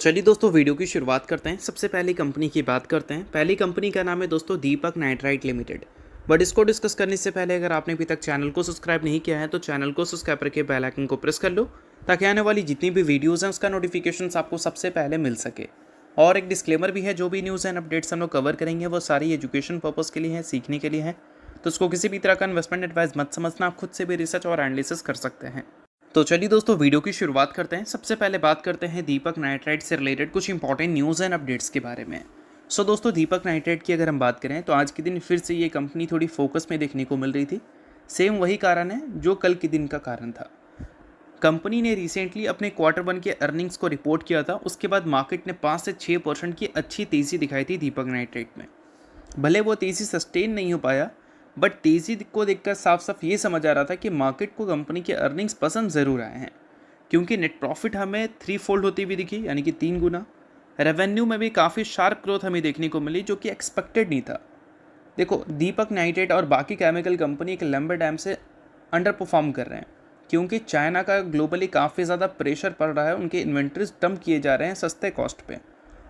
चलिए दोस्तों वीडियो की शुरुआत करते हैं। सबसे पहली कंपनी की बात करते हैं। पहली कंपनी का नाम है दोस्तों दीपक नाइट्राइट लिमिटेड। बट इसको डिस्कस करने से पहले अगर आपने अभी तक चैनल को सब्सक्राइब नहीं किया है तो चैनल को सब्सक्राइब करके बेल आइकन को प्रेस कर लो ताकि आने वाली जितनी भी वीडियोज़ हैं उसका नोटिफिकेशन आपको सबसे पहले मिल सके। और एक डिस्क्लेमर भी है, जो भी न्यूज़ एंड अपडेट्स हम लोग कवर करेंगे वो सारी एजुकेशन पर्पज़ के लिए है, सीखने के लिए है। तो उसको किसी भी तरह का इन्वेस्टमेंट एडवाइस मत समझना, आप खुद से भी रिसर्च और एनालिसिस कर सकते हैं। तो चलिए दोस्तों वीडियो की शुरुआत करते हैं। सबसे पहले बात करते हैं दीपक नाइट्राइट से रिलेटेड कुछ इंपॉर्टेंट न्यूज़ एंड अपडेट्स के बारे में। दोस्तों दीपक नाइट्राइट की अगर हम बात करें तो आज के दिन फिर से ये कंपनी थोड़ी फोकस में देखने को मिल रही थी। सेम वही कारण है जो कल के दिन का कारण था। कंपनी ने रिसेंटली अपने Q1 के अर्निंग्स को रिपोर्ट किया था। उसके बाद मार्केट ने 5 से 6% की अच्छी तेज़ी दिखाई थी दीपक नाइट्राइट में। भले वो तेज़ी सस्टेन नहीं हो पाया, बट तेज़ी को देखकर साफ साफ ये समझ आ रहा था कि मार्केट को कंपनी के अर्निंग्स पसंद ज़रूर आए हैं, क्योंकि नेट प्रॉफिट हमें 3 फोल्ड होती हुई दिखी, यानी कि 3 गुना। रेवेन्यू में भी काफ़ी शार्प ग्रोथ हमें देखने को मिली, जो कि एक्सपेक्टेड नहीं था। देखो, दीपक नाइट्राइट और बाकी केमिकल कंपनी एक लंबे टाइम से अंडर परफॉर्म कर रहे हैं, क्योंकि चाइना का ग्लोबली काफ़ी ज़्यादा प्रेशर पड़ रहा है। उनके इन्वेंट्रीज डंप किए जा रहे हैं सस्ते कॉस्ट पे,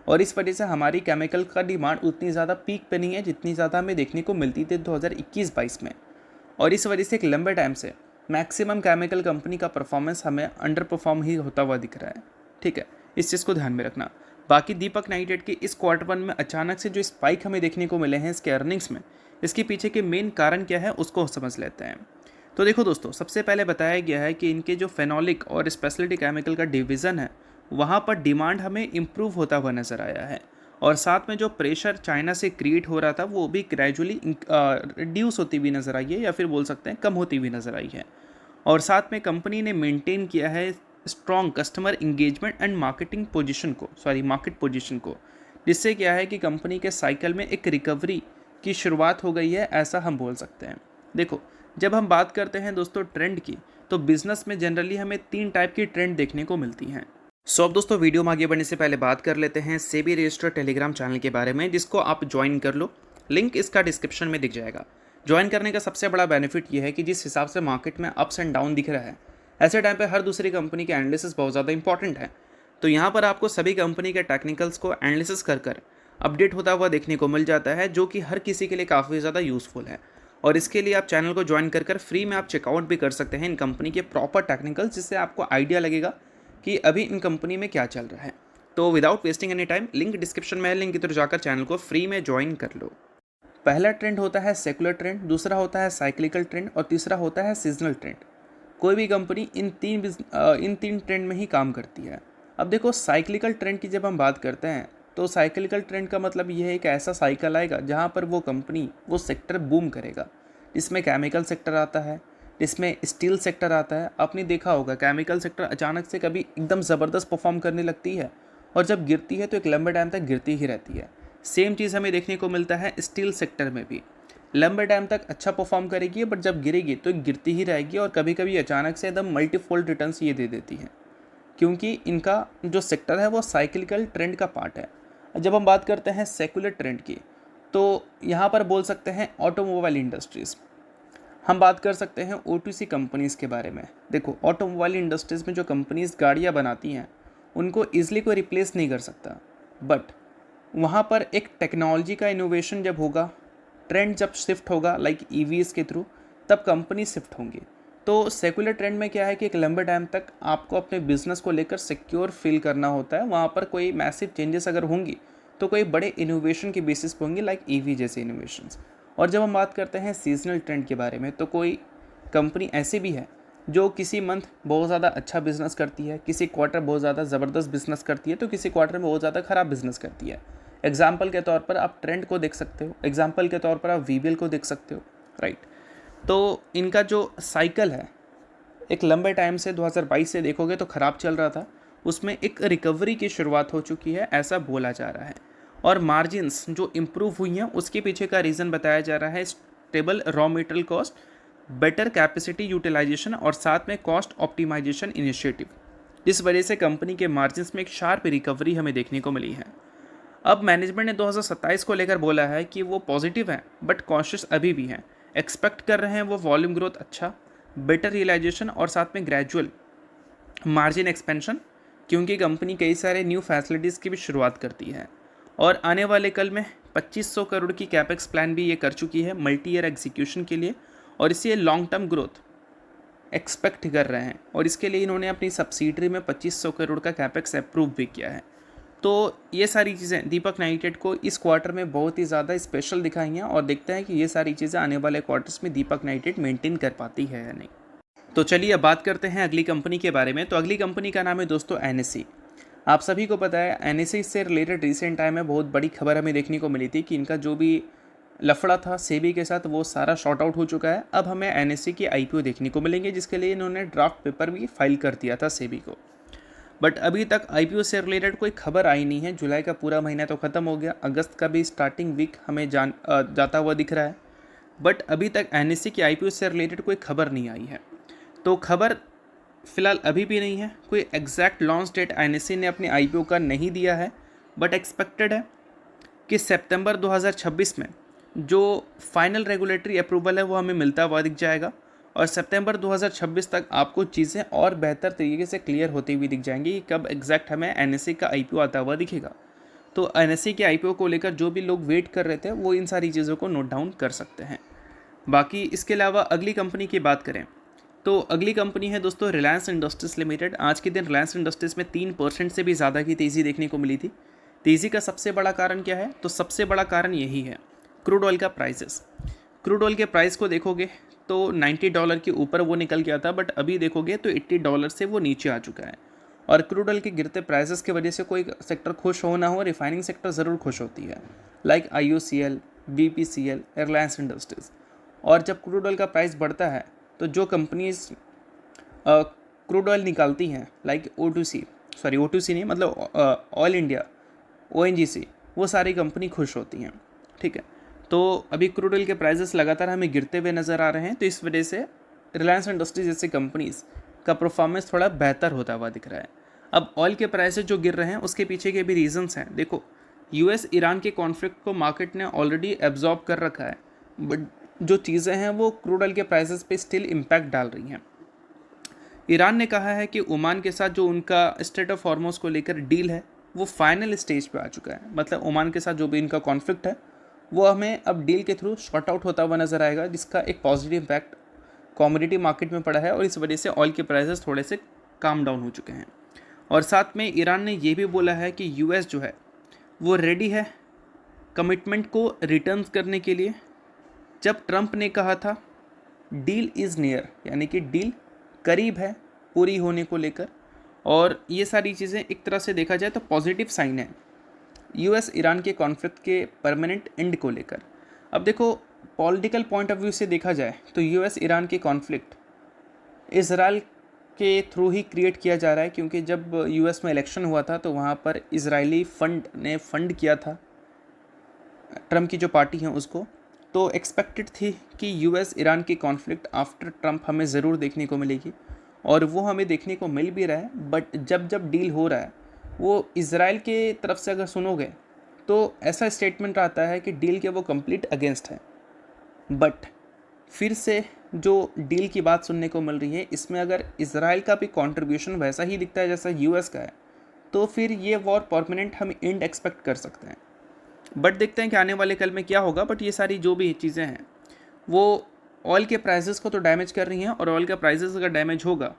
और इस वजह से हमारी केमिकल का डिमांड उतनी ज़्यादा पीक पे नहीं है जितनी ज़्यादा हमें देखने को मिलती थी 2021-22 में। और इस वजह से एक लंबे टाइम से मैक्सिमम केमिकल कंपनी का परफॉर्मेंस हमें अंडर परफॉर्म ही होता हुआ दिख रहा है। ठीक है, इस चीज़ को ध्यान में रखना। बाकी दीपक नाइट्राइट के इस Q1 में अचानक से जो स्पाइक हमें देखने को मिले हैं इसके अर्निंग्स में, इसके पीछे के मेन कारण क्या है उसको समझ लेते हैं। तो देखो दोस्तों, सबसे पहले बताया गया है कि इनके जो फेनोलिक और स्पेशलिटी केमिकल का डिवीज़न है वहाँ पर डिमांड हमें इम्प्रूव होता हुआ नज़र आया है, और साथ में जो प्रेशर चाइना से क्रिएट हो रहा था वो भी ग्रेजुअली रिड्यूस होती हुई नज़र आई है, या फिर बोल सकते हैं कम होती हुई नज़र आई है। और साथ में कंपनी ने मेंटेन किया है strong customer engagement and market position को, जिससे क्या है कि कंपनी के साइकिल में एक रिकवरी की शुरुआत हो गई है, ऐसा हम बोल सकते हैं। देखो, जब हम बात करते हैं दोस्तों ट्रेंड की, तो बिजनेस में जनरली हमें 3 टाइप की ट्रेंड देखने को मिलती हैं। अब दोस्तों वीडियो में आगे बढ़ने से पहले बात कर लेते हैं सेबी रजिस्टर्ड टेलीग्राम चैनल के बारे में, जिसको आप ज्वाइन कर लो। लिंक इसका डिस्क्रिप्शन में दिख जाएगा। ज्वाइन करने का सबसे बड़ा बेनिफिट ये है कि जिस हिसाब से मार्केट में अप्स एंड डाउन दिख रहा है, ऐसे टाइम पे हर दूसरी कंपनी के एनालिसिस बहुत ज़्यादा इंपॉर्टेंट है। तो यहाँ पर आपको सभी कंपनी के टेक्निकल्स को एनालिसिस कर अपडेट होता हुआ देखने को मिल जाता है, जो कि हर किसी के लिए काफ़ी ज़्यादा यूज़फुल है। और इसके लिए आप चैनल को ज्वाइन कर फ्री में आप चेकआउट भी कर सकते हैं इन कंपनी के प्रॉपर टेक्निकल्स, जिससे आपको आइडिया लगेगा कि अभी इन कंपनी में क्या चल रहा है। तो without wasting any time, link description में है, लिंक की तरफ जाकर चैनल को फ्री में ज्वाइन कर लो। पहला ट्रेंड होता है सेकुलर ट्रेंड, दूसरा होता है साइक्लिकल ट्रेंड, और तीसरा होता है सीजनल ट्रेंड। कोई भी कंपनी इन तीन ट्रेंड में ही काम करती है। अब देखो, साइक्लिकल ट्रेंड की जब हम बात करते हैं तो साइक्लिकल ट्रेंड का मतलब ये है कि ऐसा साइकिल आएगा जहाँ पर वो कंपनी, वो सेक्टर बूम करेगा। इसमें केमिकल सेक्टर आता है, इसमें स्टील सेक्टर आता है। आपने देखा होगा केमिकल सेक्टर अचानक से कभी एकदम ज़बरदस्त परफॉर्म करने लगती है, और जब गिरती है तो एक लंबे टाइम तक गिरती ही रहती है। सेम चीज़ हमें देखने को मिलता है स्टील सेक्टर में भी। लंबे टाइम तक अच्छा परफॉर्म करेगी, बट जब गिरेगी तो गिरती ही रहेगी, और कभी कभी अचानक से एकदम मल्टीफोल्ड रिटर्न्स ये दे देती है, क्योंकि इनका जो सेक्टर है वो साइक्लिकल ट्रेंड का पार्ट है। जब हम बात करते हैं सेकुलर ट्रेंड की, तो यहाँ पर बोल सकते हैं ऑटोमोबाइल इंडस्ट्रीज़। हम बात कर सकते हैं OTC कंपनीज़ के बारे में। देखो, ऑटोमोबाइल इंडस्ट्रीज़ में जो कंपनीज़ गाड़ियाँ बनाती हैं उनको ईज़िली कोई रिप्लेस नहीं कर सकता, बट वहाँ पर एक टेक्नोलॉजी का इनोवेशन जब होगा, ट्रेंड जब शिफ्ट होगा लाइक EVs के थ्रू, तब कंपनी शिफ्ट होंगी। तो सेकुलर ट्रेंड में क्या है कि एक लंबे टाइम तक आपको अपने बिजनेस को लेकर सिक्योर फील करना होता है। वहाँ पर कोई मैसिव चेंजेस अगर होंगी तो कोई बड़े इनोवेशन के बेसिस पर होंगी, लाइक EV जैसे इनोवेशंस। और जब हम बात करते हैं सीजनल ट्रेंड के बारे में, तो कोई कंपनी ऐसी भी है जो किसी मंथ बहुत ज़्यादा अच्छा बिजनेस करती है, किसी क्वार्टर बहुत ज़्यादा ज़बरदस्त बिजनेस करती है, तो किसी क्वार्टर में बहुत ज़्यादा ख़राब बिजनेस करती है। एग्जाम्पल के तौर पर आप ट्रेंड को देख सकते हो, एग्जाम्पल के तौर पर आप VBL को देख सकते हो, राइट। तो इनका जो साइकिल है एक लंबे टाइम से 2022 से देखोगे तो ख़राब चल रहा था, उसमें एक रिकवरी की शुरुआत हो चुकी है, ऐसा बोला जा रहा है। और मार्जिन्स जो इम्प्रूव हुई हैं उसके पीछे का रीज़न बताया जा रहा है stable raw material cost, better capacity utilisation, और साथ में कॉस्ट ऑप्टिमाइजेशन इनिशिएटिव। इस वजह से कंपनी के मार्जिन्स में एक शार्प रिकवरी हमें देखने को मिली है। अब मैनेजमेंट ने 2027 को लेकर बोला है कि वो पॉजिटिव है, बट कॉशियस अभी भी हैं। एक्सपेक्ट कर रहे हैं वो वॉल्यूम ग्रोथ अच्छा, बेटर रियलाइजेशन, और साथ में ग्रेजुअल मार्जिन एक्सपेंशन क्योंकि कंपनी कई सारे न्यू फैसिलिटीज़ की भी शुरुआत करती है और आने वाले कल में 2500 करोड़ की कैपेक्स प्लान भी ये कर चुकी है मल्टी ईयर एग्जीक्यूशन के लिए, और इसे लॉन्ग टर्म ग्रोथ एक्सपेक्ट कर रहे हैं और इसके लिए इन्होंने अपनी सब्सिडरी में 2500 करोड़ का कैपेक्स अप्रूव भी किया है। तो ये सारी चीज़ें दीपक नाइट्राइट को इस क्वार्टर में बहुत ही ज़्यादा स्पेशल दिखाई हैं और देखते हैं कि ये सारी चीज़ें आने वाले क्वार्टर्स में दीपक नाइट्राइट मेंटेन कर पाती है या नहीं। तो चलिए अब बात करते हैं अगली कंपनी के बारे में। तो अगली कंपनी का नाम है दोस्तों एनएससी। आप सभी को पता है एनएससी से रिलेटेड रिसेंट टाइम में बहुत बड़ी खबर हमें देखने को मिली थी कि इनका जो भी लफड़ा था सेबी के साथ वो सारा शॉर्ट आउट हो चुका है। अब हमें एनएससी की आईपीओ देखने को मिलेंगे, जिसके लिए इन्होंने ड्राफ्ट पेपर भी फाइल कर दिया था सेबी को, बट अभी तक आईपीओ से रिलेटेड कोई खबर आई नहीं है। जुलाई का पूरा महीना तो ख़त्म हो गया, अगस्त का भी स्टार्टिंग वीक हमें जाता हुआ दिख रहा है, बट अभी तक एनएससी की आईपीओ से रिलेटेड कोई खबर नहीं आई है। तो खबर फ़िलहाल अभी भी नहीं है, कोई एग्जैक्ट लॉन्च डेट एनएससी ने अपने आईपीओ का नहीं दिया है, बट एक्सपेक्टेड है कि सितंबर 2026 में जो फाइनल रेगुलेटरी अप्रूवल है वो हमें मिलता हुआ दिख जाएगा और सितंबर 2026 तक आपको चीज़ें और बेहतर तरीके से क्लियर होती हुई दिख जाएंगी कि कब एग्जैक्ट हमें एनएससी का आईपीओ आता हुआ दिखेगा। तो एनएससी के आईपीओ को लेकर जो भी लोग वेट कर रहे थे वो इन सारी चीज़ों को नोट डाउन कर सकते हैं। बाकी इसके अलावा अगली कंपनी की बात करें तो अगली कंपनी है दोस्तों रिलायंस इंडस्ट्रीज़ लिमिटेड। आज के दिन रिलायंस इंडस्ट्रीज़ में 3% से भी ज़्यादा की तेज़ी देखने को मिली थी। तेज़ी का सबसे बड़ा कारण क्या है? तो सबसे बड़ा कारण यही है क्रूड ऑयल का प्राइसेस। क्रूड ऑयल के प्राइस को देखोगे तो $90 के ऊपर वो निकल गया था, बट अभी देखोगे तो $80 से वो नीचे आ चुका है। और क्रूड ऑयल के गिरते प्राइसेस की वजह से कोई सेक्टर खुश हो ना हो, रिफाइनिंग सेक्टर ज़रूर खुश होती है, like IOCL, BPCL, Reliance industries. और जब क्रूड ऑयल का प्राइस बढ़ता है तो जो कंपनीज क्रूड ऑयल निकालती हैं लाइक O2C नहीं, मतलब ऑयल इंडिया, ONGC, वो सारी कंपनी खुश होती हैं। ठीक है, तो अभी क्रूड ऑयल के प्राइसेस लगातार हमें गिरते हुए नज़र आ रहे हैं, तो इस वजह से रिलायंस इंडस्ट्रीज जैसी कंपनीज़ का परफॉर्मेंस थोड़ा बेहतर होता हुआ दिख रहा है। अब ऑयल के प्राइसेस जो गिर रहे हैं उसके पीछे के भी रीजंस हैं। देखो, US ईरान के कॉन्फ्लिक्ट को मार्केट ने ऑलरेडी एब्जॉर्ब कर रखा है, बट जो चीज़ें हैं वो क्रूड ऑयल के प्राइसेस पे स्टिल इम्पैक्ट डाल रही हैं। ईरान ने कहा है कि ओमान के साथ जो उनका स्ट्रेट ऑफ हॉर्मोज को लेकर डील है वो फाइनल स्टेज पे आ चुका है। मतलब ओमान के साथ जो भी इनका कॉन्फ्लिक्ट है वो हमें अब डील के थ्रू शॉर्ट आउट होता हुआ नज़र आएगा, जिसका एक पॉजिटिव इम्पैक्ट कमोडिटी मार्केट में पड़ा है और इस वजह से ऑयल के प्राइसेस थोड़े से काम डाउन हो चुके हैं। और साथ में ईरान ने ये भी बोला है कि US जो है वो रेडी है कमिटमेंट को रिटर्न करने के लिए। जब ट्रंप ने कहा था डील इज़ नियर, यानी कि डील करीब है पूरी होने को लेकर, और ये सारी चीज़ें एक तरह से देखा जाए तो पॉजिटिव साइन है US ईरान के कॉन्फ्लिक्ट के परमानेंट एंड को लेकर। अब देखो, पॉलिटिकल पॉइंट ऑफ व्यू से देखा जाए तो US ईरान के कॉन्फ्लिक्ट इजराइल के थ्रू ही क्रिएट किया जा रहा है, क्योंकि जब US में इलेक्शन हुआ था तो वहाँ पर इजरायली फंड ने फंड किया था ट्रंप की जो पार्टी है उसको। तो एक्सपेक्टेड थी कि US ईरान की कॉन्फ्लिक्ट आफ्टर ट्रंप हमें ज़रूर देखने को मिलेगी और वो हमें देखने को मिल भी रहा है। बट जब जब डील हो रहा है वो इजराइल के तरफ से अगर सुनोगे तो ऐसा स्टेटमेंट आता है कि डील के वो कंप्लीट अगेंस्ट है। बट फिर से जो डील की बात सुनने को मिल रही है, इसमें अगर इजराइल का भी कंट्रीब्यूशन वैसा ही दिखता है जैसा US का है, तो फिर ये वॉर परमानेंट हम एंड एक्सपेक्ट कर सकते हैं। बट देखते हैं कि आने वाले कल में क्या होगा। बट ये सारी जो भी चीज़ें हैं वो ऑयल के प्राइसेस को तो डैमेज कर रही हैं, और ऑयल का प्राइसेस अगर डैमेज होगा,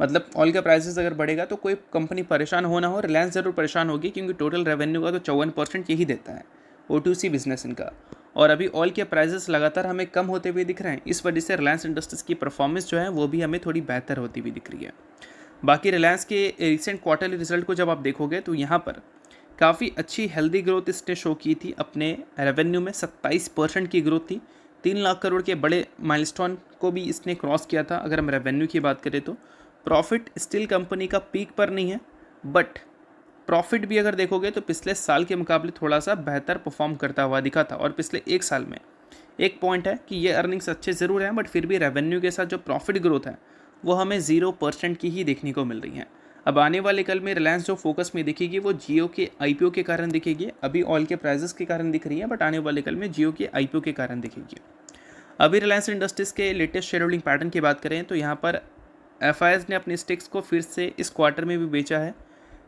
मतलब ऑयल का प्राइसेस अगर बढ़ेगा तो कोई कंपनी परेशान हो ना हो, रिलायंस ज़रूर परेशान होगी, क्योंकि टोटल रेवेन्यू का तो 54% यही देता है O2C बिजनेस इनका। और अभी ऑयल के प्राइसेस लगातार हमें कम होते हुए दिख रहे हैं, इस वजह से रिलायंस इंडस्ट्रीज़ की परफॉर्मेंस जो है वो भी हमें थोड़ी बेहतर होती हुई दिख रही है। बाकी रिलायंस के रिसेंट क्वार्टरली रिजल्ट को जब आप देखोगे तो यहाँ पर काफ़ी अच्छी हेल्दी ग्रोथ इसने शो की थी। अपने रेवेन्यू में 27% की ग्रोथ थी, 3 लाख करोड़ के बड़े माइलस्टोन को भी इसने क्रॉस किया था। अगर हम रेवेन्यू की बात करें तो प्रॉफिट स्टिल कंपनी का पीक पर नहीं है, बट प्रॉफिट भी अगर देखोगे तो पिछले साल के मुकाबले थोड़ा सा बेहतर परफॉर्म करता हुआ दिखा था। और पिछले एक साल में एक पॉइंट है कि ये अर्निंग्स अच्छे ज़रूर हैं, बट फिर भी रेवेन्यू के साथ जो प्रॉफिट ग्रोथ है वो हमें 0% की ही देखने को मिल रही है। अब आने वाले कल में रिलायंस जो फोकस में दिखेगी वो जियो के IPO के कारण दिखेगी। अभी ऑयल के प्राइसेस के कारण दिख रही है, बट आने वाले कल में जियो के IPO के कारण दिखेगी। अभी रिलायंस इंडस्ट्रीज़ के लेटेस्ट शेयर होल्डिंग पैटर्न की बात करें तो यहाँ पर FIS ने अपनी स्टेक्स को फिर से इस क्वार्टर में भी बेचा है।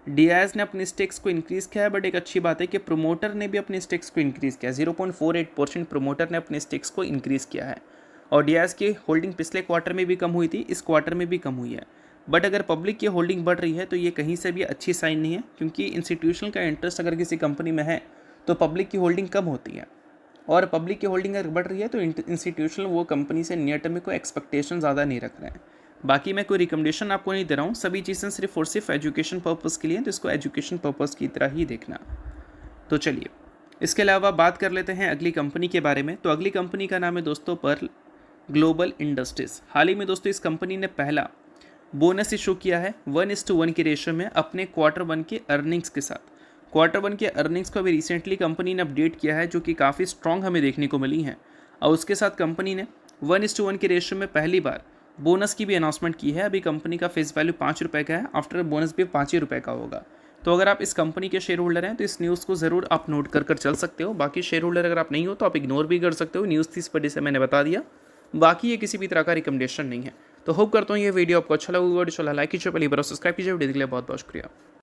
DIS ने अपनी स्टेक्स को इंक्रीज़ किया है, बट एक अच्छी बात है कि प्रोमोटर ने भी अपनी स्टेक्स को इंक्रीज़ किया है। 0.48% प्रोमोटर ने अपने स्टेक्स को इंक्रीज़ किया है। और DIS की होल्डिंग पिछले क्वार्टर में भी कम हुई थी, इस क्वार्टर में भी कम हुई है। बट अगर पब्लिक की होल्डिंग बढ़ रही है तो ये कहीं से भी अच्छी साइन नहीं है, क्योंकि इंस्टीट्यूशनल का इंटरेस्ट अगर किसी कंपनी में है तो पब्लिक की होल्डिंग कम होती है, और पब्लिक की होल्डिंग अगर बढ़ रही है तो इंस्टीट्यूशनल वो कंपनी से नियर टर्म में कोई एक्सपेक्टेशन ज़्यादा नहीं रख रहे हैं। बाकी मैं कोई रिकमेंडेशन आपको नहीं दे रहा हूँ, सभी चीज़ें सिर्फ और सिर्फ एजुकेशन पर्पज़ के लिए, तो इसको एजुकेशन पर्पज़ की तरह ही देखना। तो चलिए, इसके अलावा बात कर लेते हैं अगली कंपनी के बारे में। तो अगली कंपनी का नाम है दोस्तों पर्ल ग्लोबल इंडस्ट्रीज़। हाल ही में दोस्तों इस कंपनी ने पहला बोनस इशू किया है 1:1 के रेशियो में अपने Q1 के अर्निंग्स के साथ। Q1 के अर्निंग्स को अभी रिसेंटली कंपनी ने अपडेट किया है, जो कि काफ़ी स्ट्रॉन्ग हमें देखने को मिली है। और उसके साथ कंपनी ने 1:1 के रेशियो में पहली बार बोनस की भी अनाउंसमेंट की है। अभी कंपनी का फेस वैल्यू ₹5 का है, आफ्टर बोनस भी ₹5 का होगा। तो अगर आप इस कंपनी के शेयर होल्डर हैं तो इस न्यूज़ को ज़रूर आप नोट कर चल सकते हो। बाकी शेयर होल्डर अगर आप नहीं हो तो आप इग्नोर भी कर सकते हो। न्यूज़ थी, इस वजह से मैंने बता दिया। बाकी ये किसी भी तरह का रिकमेंडेशन नहीं है। तो होप करता हूँ ये वीडियो आपको अच्छा लगा। वीडियो लाइक कीजिए, पहली बार सब्सक्राइब कीजिए। वीडियो के लिए बहुत बहुत शुक्रिया।